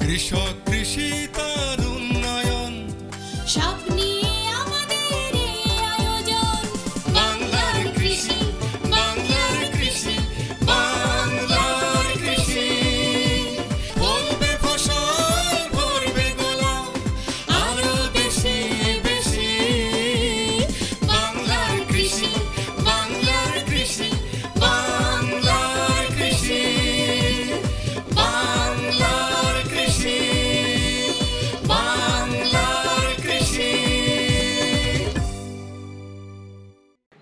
কৃষক কৃষি তার উন্নয়ন সব নিয়ে আমাদের এই আয়োজন। বাংলার কৃষি, বাংলার কৃষি, বাংলার কৃষি। ফলবে ফসল ভরবে গোলা আরো বেশি বেশি। বাংলার কৃষি, বাংলার কৃষি, বাংলার কৃষি, বাংলার কৃষি, বাংলার কৃষি।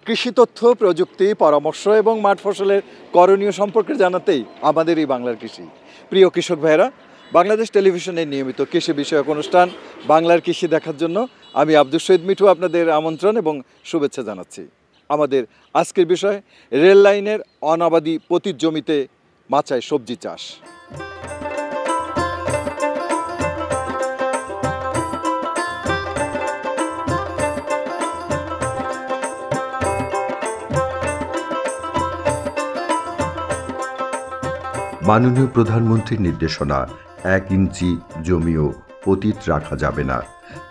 কৃষি তথ্য, প্রযুক্তি, পরামর্শ এবং মাঠ ফসলের করণীয় সম্পর্কে জানাতেই আমাদের এই বাংলার কৃষি। প্রিয় কৃষক ভাইরা, বাংলাদেশ টেলিভিশনের নিয়মিত কৃষি বিষয়ক অনুষ্ঠান বাংলার কৃষি দেখার জন্য আমি আব্দুল শহীদ মিঠু আপনাদের আমন্ত্রণ এবং শুভেচ্ছা জানাচ্ছি। আমাদের আজকের বিষয় রেল লাইনের অনাবাদি পতিত জমিতে মাচায় সবজি চাষ। মাননীয় প্রধানমন্ত্রীর নির্দেশনা 1 ইঞ্চি জমিও পতিত রাখা যাবে না।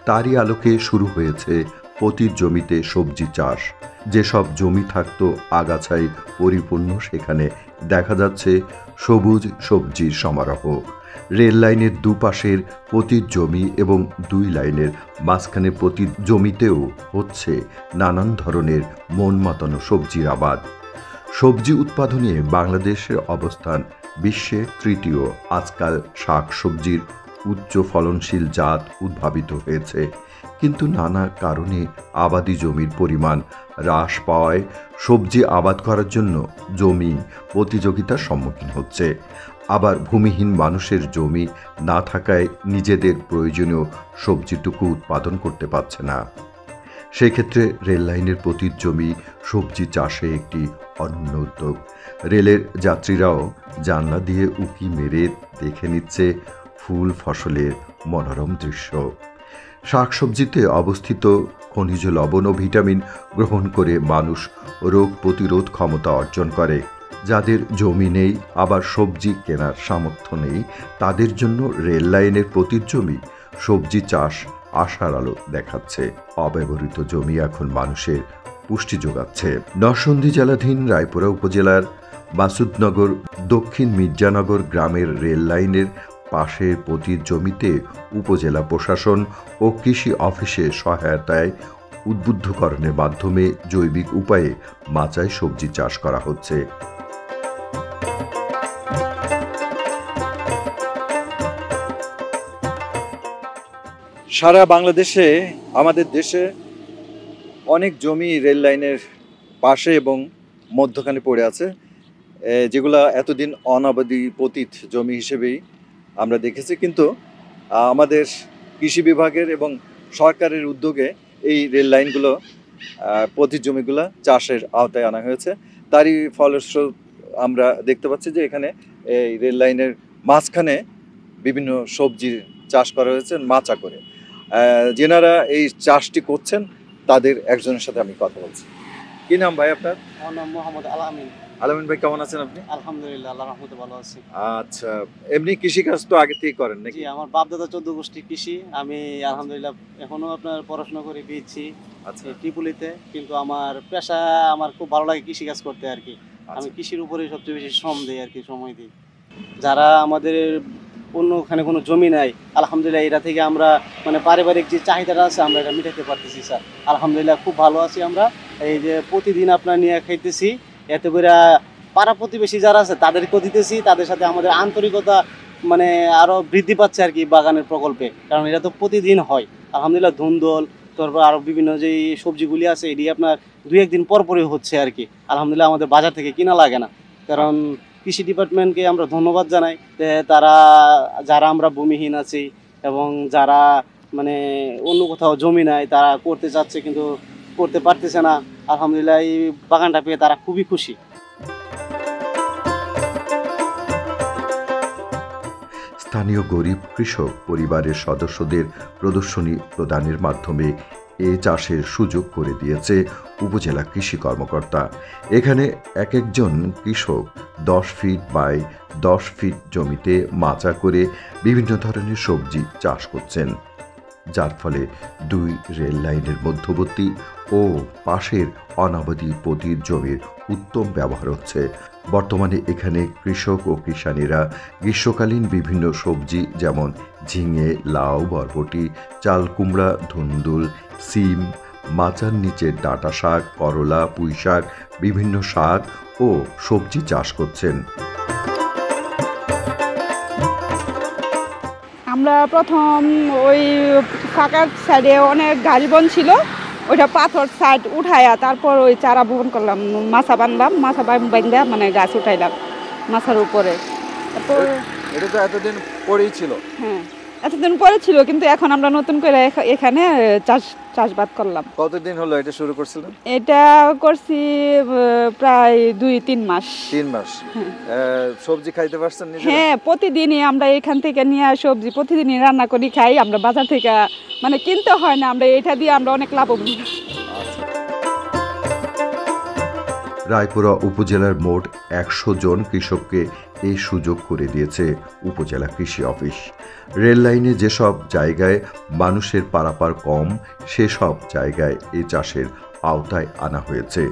তারই আলোকে শুরু হয়েছে পতিত জমিতে সবজি চাষ। যেসব জমি থাকতো আগাছায় পরিপূর্ণ, সেখানে দেখা যাচ্ছে সবুজ সবজির সমারোহ। রেল লাইনের দুপাশের পতিত জমি এবং 2 লাইনের মাঝখানে পতিত জমিতেও হচ্ছে নানান ধরনের মন মাতানো সবজির আবাদ। সবজি উৎপাদনে বাংলাদেশের অবস্থান বিশ্বে তৃতীয়। আজকাল শাক সবজির উচ্চ ফলনশীল জাত উদ্ভাবিত হয়েছে, কিন্তু নানা কারণে আবাদি জমির পরিমাণ হ্রাস পাওয়ায় সবজি আবাদ করার জন্য জমি প্রতিযোগিতার সম্মুখীন হচ্ছে। আবার ভূমিহীন মানুষের জমি না থাকায় নিজেদের প্রয়োজনীয় সবজিটুকু উৎপাদন করতে পারছে না। সেক্ষেত্রে রেল লাইনের পতিত জমি সবজি চাষে একটি অনন্য উদ্যোগ। রেলের যাত্রীরাও জানলা দিয়ে উঁকি মেরে দেখে নিচ্ছে ফুল ফসলের মনোরম দৃশ্য। শাকসবজিতে অবস্থিত খনিজ লবণ ও ভিটামিন গ্রহণ করে মানুষ রোগ প্রতিরোধ ক্ষমতা অর্জন করে। যাদের জমি নেই, আবার সবজি কেনার সামর্থ্য নেই, তাদের জন্য রেল লাইনের পতিত জমি সবজি চাষ আশার আলো দেখাচ্ছে। অব্যবহৃত জমি এখন মানুষের পুষ্টি যোগাচ্ছে। নরসিংদী জেলাধীন রায়পুরা উপজেলার মাসুদনগর দক্ষিণ মির্জানগর গ্রামের রেল লাইনের পাশের পতিত জমিতে উপজেলা প্রশাসন ও কৃষি অফিসের সহায়তায় উদ্বুদ্ধকরণের মাধ্যমে জৈবিক উপায়ে মাচায় সবজি চাষ করা হচ্ছে। সারা বাংলাদেশে, আমাদের দেশে অনেক জমি রেল লাইনের পাশে এবং মধ্যখানে পড়ে আছে, যেগুলা এতদিন অনাবাদি পতিত জমি হিসেবেই আমরা দেখেছি। কিন্তু আমাদের কৃষি বিভাগের এবং সরকারের উদ্যোগে এই রেল লাইনগুলো পতিত জমিগুলো চাষের আওতায় আনা হয়েছে। তারই ফলস্বরূপ আমরা দেখতে পাচ্ছি যে এখানে এই রেল লাইনের মাঝখানে বিভিন্ন সবজি চাষ করা হয়েছে মাচা করে। যেনারা এই চাষটি করছেন তাদের একজনের সাথে আমি কথা বলছি। কি নাম ভাই আপনার? আমার নাম মোহাম্মদ আলামিন। আলামিন ভাই, কেমন আছেন আপনি? আলহামদুলিল্লাহ, আল্লাহর রহমতে ভালো আছি। আচ্ছা, এমনি কৃষিকাজ তো আগে থেকেই করেন নাকি? জি, আমার বাপ দাদা 14 গোষ্ঠী কৃষি। আমি আলহামদুলিল্লাহ এখনো আপনার পড়াশোনা করে পেয়েছি ত্রিপুলিতে, কিন্তু আমার পেশা, আমার খুব ভালো লাগে কৃষি কাজ করতে আর কি। আমি কৃষির উপরে সবচেয়ে বেশি শ্রম দিই আর কি, সময় দিই। যারা আমাদের অন্যখানে কোনো জমি নাই, আলহামদুলিল্লাহ এটা থেকে আমরা মানে পারিবারিক যে চাহিদাটা আছে আমরা এটা মিটাতে পারতেছি স্যার। আলহামদুলিল্লাহ খুব ভালো আছি আমরা। এই যে প্রতিদিন আপনার নিয়ে খাইতেছি, এতে করে পাড়া প্রতিবেশী যারা আছে তাদেরকেও দিতেছি, তাদের সাথে আমাদের আন্তরিকতা মানে আরও বৃদ্ধি পাচ্ছে আর কি বাগানের প্রকল্পে, কারণ এটা তো প্রতিদিন হয়। আলহামদুলিল্লাহ ধুন্দল, তারপর আরও বিভিন্ন যে সবজিগুলি আছে এটি আপনার 2-1 দিন পরই হচ্ছে আর কি। আলহামদুলিল্লাহ আমাদের বাজার থেকে কিনা লাগে না, কারণ কৃষি ডিপার্টমেন্টকে আমরা ধন্যবাদ জানাই যে তারা, যারা আমরা ভূমিহীন আছি এবং যারা মানে অন্য কোথাও জমি নাই, তারা করতে চাচ্ছে কিন্তু করতে পারতেছে না, আলহামদুলিল্লাহ এই বাগানটা পেয়ে তারা খুবই খুশি। স্থানীয় গরিব কৃষক পরিবারের সদস্যদের প্রদর্শনী প্রদানের মাধ্যমে এ চাষের সুযোগ করে দিয়েছে উপজেলা কৃষি কর্মকর্তা। এখানে এক একজন কৃষক 10 ফিট বাই 10 ফিট জমিতে মাচা করে বিভিন্ন ধরনের সবজি চাষ করছেন, যার ফলে 2 রেল লাইনের মধ্যবর্তী ও পাশের অনাবাদী পতির জমির উত্তম ব্যবহার হচ্ছে। বর্তমানে এখানে কৃষক ও কৃষানীরা গ্রীষ্মকালীন বিভিন্ন সবজি যেমন ঝিঙে, লাউ, বরবটি, চাল কুমড়া, ধুন্দুল, সিম, মাচার নিচের ডাঁটা শাক, করলা, পুঁই শাক, বিভিন্ন শাক ও সবজি চাষ করছেন। আমরা প্রথম ওই ফাঁকার সাইডে অনেক গাছ বন ছিল, ওইটা পাথর সাইড উঠাইয়া তারপর ওই চারা বপন করলাম, মাছা বানলাম, মাছা বান্ধা মানে গাছ উঠাইলাম মাছার উপরে। তারপর এটা তো এতদিন পরেই ছিল। হ্যাঁ, এতদিন পরে ছিল, কিন্তু এখন আমরা নতুন করে এখানে চাষবাদ করলাম। কতদিন হলো এটা শুরু করছিলেন? এটা করছি প্রায় 2-3 মাস। 3 মাস। সবজি খাইতে পারছেন নিজে? হ্যাঁ, প্রতিদিনই আমরা এখান থেকে নিয়ে সবজি প্রতিদিনই রান্না করি খাই। আমরা বাজার থেকে মানে কিনতে হয় না, আমরা এটা দিয়ে আমরা অনেক লাভবান। রায়পুরা উপজেলার মোট 100 জন কৃষককে এই সুযোগ করে দিয়েছে উপজেলা কৃষি অফিস। রেল লাইনে যেসব জায়গায় মানুষের পারাপার কম, সেসব জায়গায় এই চাষের আওতায় আনা হয়েছে।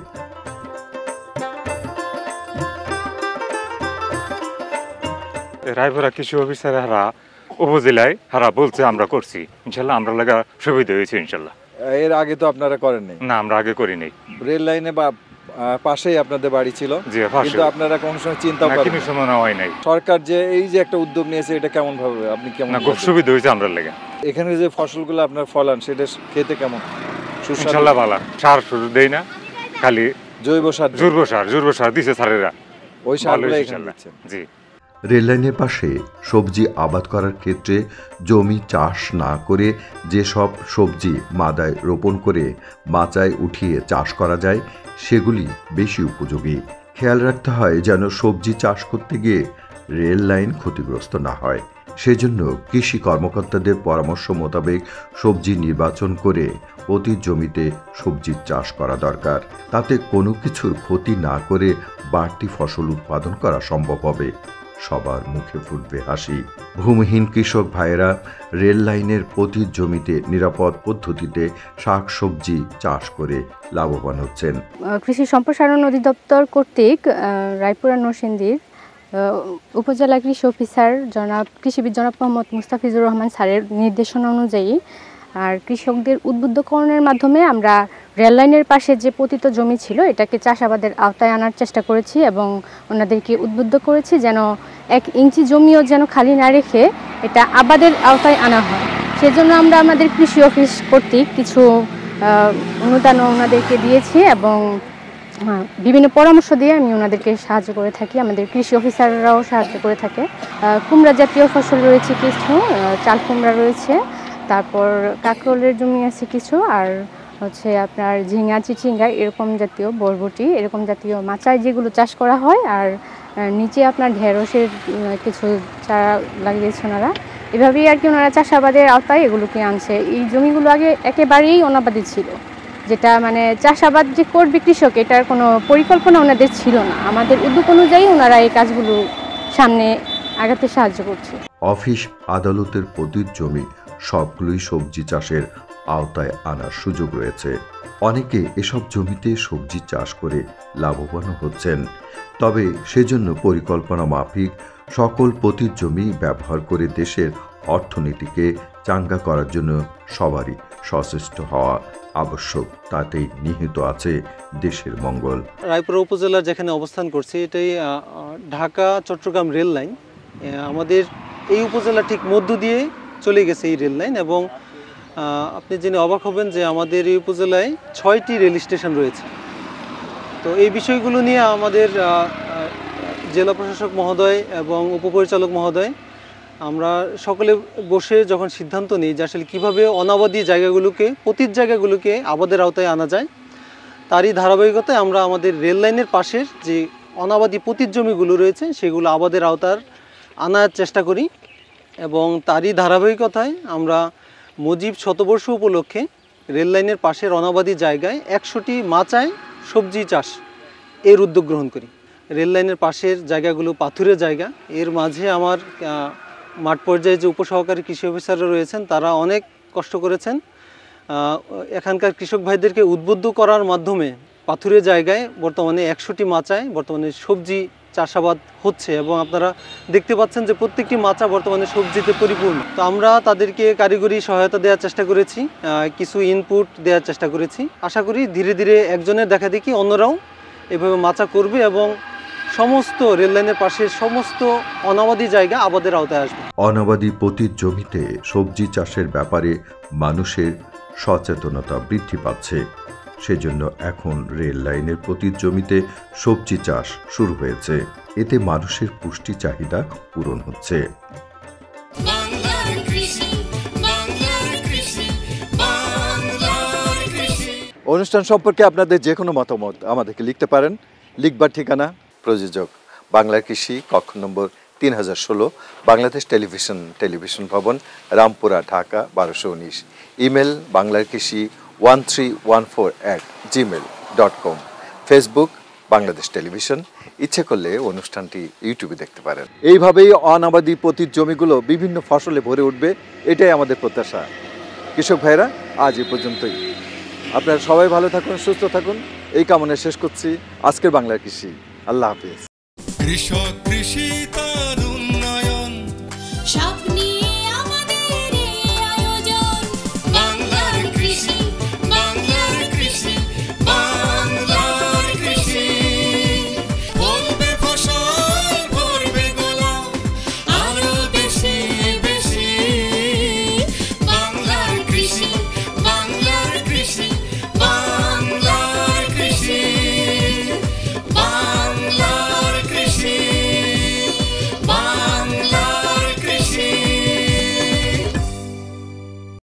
রায়পুরা কৃষি অফিসার হারা উপজেলায় হারা বলছে আমরা করছি, ইনশাল্লাহ আমরা লাগা সুবিধা হয়েছে ইনশাল্লাহ। এর আগে তো আপনারা করেননি? না, আমরা আগে করিনি। রেল লাইনে বা পাশেই আপনাদের বাড়ি ছিল, কিন্তু আপনারা কোনো সময় চিন্তা করেন কোনো সময় হয় নাই। সরকার যে এই যে একটা উদ্যোগ নিয়েছে, এটা কেমন ভাবে আপনি কেমন? না, খুব সুবিধা হয়েছে আমরা লাগে। এখানে যে ফসলগুলো আপনার ফলান সেটা খেতে কেমন? ইনশাল্লাহ ভালো। সার শুধু দেই না, খালি জৈব সার দিছে স্যারেরা, ওই সারগুলো এখানে দিচ্ছেন। জি। রেললাইনের পাশে সবজি আবাদ করার ক্ষেত্রে জমি চাষ না করে যেসব সবজি মাদায় রোপণ করে মাচায় উঠিয়ে চাষ করা যায়, সেগুলি বেশি উপযোগী। খেয়াল রাখতে হয় যেন সবজি চাষ করতে গিয়ে রেল লাইন ক্ষতিগ্রস্ত না হয়। সেজন্য কৃষি কর্মকর্তাদের পরামর্শ মোতাবেক সবজি নির্বাচন করে প্রতি জমিতে সবজির চাষ করা দরকার। তাতে কোনো কিছুর ক্ষতি না করে বাড়তি ফসল উৎপাদন করা সম্ভব হবে। সবার মুখে ফুটবে হাসি। ভূমিহীন কৃষক ভাইয়েরা রেল লাইনের প্রতি জমিতে নিরাপদ পদ্ধতিতে শাক সবজি চাষ করে লাভবান হচ্ছেন। কৃষি সম্প্রসারণ অধিদপ্তর কর্তৃক রায়পুরা নরসিংদীর উপজেলা কৃষি অফিসার কৃষিবিদ জনাব মোহাম্মদ মুস্তাফিজুর রহমান স্যারের নির্দেশনা অনুযায়ী আর কৃষকদের উদ্বুদ্ধকরণের মাধ্যমে আমরা রেল লাইনের পাশে যে পতিত জমি ছিল এটাকে চাষাবাদের আওতায় আনার চেষ্টা করেছি এবং ওনাদেরকে উদ্বুদ্ধ করেছি যেন 1 ইঞ্চি জমিও যেন খালি না রেখে এটা আবাদের আওতায় আনা হয়। সেজন্য আমরা আমাদের কৃষি অফিস কর্তৃক কিছু অনুদান ওনাদেরকে দিয়েছি এবং বিভিন্ন পরামর্শ দিয়ে আমি ওনাদেরকে সাহায্য করে থাকি। আমাদের কৃষি অফিসাররাও সাহায্য করে থাকে। কুমড়া জাতীয় ফসল রয়েছে কিছু, চাল কুমড়া রয়েছে, তারপর কাঁকরোলের জমি আছে কিছু, আর হচ্ছে আপনার ঝিঙা, চিচিঙ্গা এরকম জাতীয়, বরবটি এরকম জাতীয় মাচায় যেগুলো চাষ করা হয়, আর নিচে আপনার ঢেঁড়সের কিছু চারা লাগিয়েছে ওনারা। এভাবেই আর কি ওনারা চাষাবাদের আওতায় এগুলোকে আনছে। এই জমিগুলো আগে একেবারেই অনাবাদি ছিল, যেটা মানে চাষাবাদ যে করবে কৃষক এটার কোনো পরিকল্পনা ওনাদের ছিল না। আমাদের উদ্যোগ অনুযায়ী ওনারা এই কাজগুলো সামনে আগাতে সাহায্য করছে। অফিস আদালতের প্রতি জমি সবগুলোই সবজি চাষের আওতায় আনার সুযোগ রয়েছে। অনেকে এসব জমিতে সবজি চাষ করে লাভবান হচ্ছেন, তবে সেজন্য পরিকল্পনা মাফিক সকল প্রতি জমি ব্যবহার করে দেশের অর্থনীতিকে চাঙ্গা করার জন্য সবারই সচেষ্ট হওয়া আবশ্যক। তাতেই নিহিত আছে দেশের মঙ্গল। রায়পুরা উপজেলার যেখানে অবস্থান করছে এটাই ঢাকা চট্টগ্রাম রেল লাইন। আমাদের এই উপজেলা ঠিক মধ্য দিয়ে চলে গেছে এই রেল লাইন, এবং আপনি জেনে অবাক হবেন যে আমাদের এই উপজেলায় 6টি রেল স্টেশন রয়েছে। তো এই বিষয়গুলো নিয়ে আমাদের জেলা প্রশাসক মহোদয় এবং উপপরিচালক মহোদয় আমরা সকলে বসে যখন সিদ্ধান্ত নিই যে আসলে কীভাবে অনাবাদী জায়গাগুলোকে, পতিত জায়গাগুলোকে আবাদের আওতায় আনা যায়, তারই ধারাবাহিকতায় আমরা আমাদের রেল লাইনের পাশের যে অনাবাদী পতিত জমিগুলো রয়েছে সেগুলো আবাদের আওতার আনার চেষ্টা করি। এবং তারই ধারাবাহিকতায় আমরা মুজিব শতবর্ষ উপলক্ষে রেল লাইনের পাশের অনাবাদী জায়গায় 100টি মাচায় সবজি চাষ এর উদ্যোগ গ্রহণ করি। রেল লাইনের পাশের জায়গাগুলো পাথুরে জায়গা, এর মাঝে আমার মাঠ পর্যায়ে যে উপসহকারী কৃষি অফিসাররা রয়েছেন তারা অনেক কষ্ট করেছেন। এখানকার কৃষক ভাইদেরকে উদ্বুদ্ধ করার মাধ্যমে পাথুরে জায়গায় বর্তমানে 100টি মাচায় বর্তমানে সবজি চাষাবাদ হচ্ছে এবং আপনারা দেখতে পাচ্ছেন যে প্রত্যেকটি মাচা বর্তমানে সবজিতে পরিপূর্ণ। তো আমরা তাদেরকে কারিগরি সহায়তা দেওয়ার চেষ্টা করেছি, কিছু ইনপুট দেওয়ার চেষ্টা করেছি। আশা করি ধীরে ধীরে একজনের দেখা দেখি অন্যরাও এভাবে মাচা করবে এবং সমস্ত রেললাইনের পাশের সমস্ত অনাবাদী জায়গা আবাদের আওতায় আসবে। অনাবাদী পতিত জমিতে সবজি চাষের ব্যাপারে মানুষের সচেতনতা বৃদ্ধি পাচ্ছে। সেজন্য এখন রেল লাইনের পতিত জমিতে সবজি চাষ শুরু হয়েছে। এতে মানুষের পুষ্টি চাহিদা পূরণ হচ্ছে। বাংলার কৃষি, বাংলার কৃষি, বাংলার কৃষি। অনুষ্ঠান সম্পর্কে আপনাদের যে কোনো মতামত আমাদেরকে লিখতে পারেন। লিখবার ঠিকানা প্রযোজক বাংলার কৃষি, কক্ষ নম্বর 3016, বাংলাদেশ টেলিভিশন ভবন, রামপুরা, ঢাকা 1219। ইমেল বাংলার কৃষি 1314@gmail.com। Facebook Bangladesh television. ইচ্ছে করলে অনুষ্ঠানটি ইউটিউবে দেখতে পারেন। এইভাবেই অনাবাদী পতিত জমিগুলো বিভিন্ন ফসলে ভরে উঠবে, এটাই আমাদের প্রত্যাশা। কৃষক ভাইরা, আজ এই পর্যন্তই। আপনারা সবাই ভালো থাকুন, সুস্থ থাকুন, এই কামনায় শেষ করছি আজকের বাংলার কৃষি। আল্লাহ হাফিজ। কৃষক কৃষি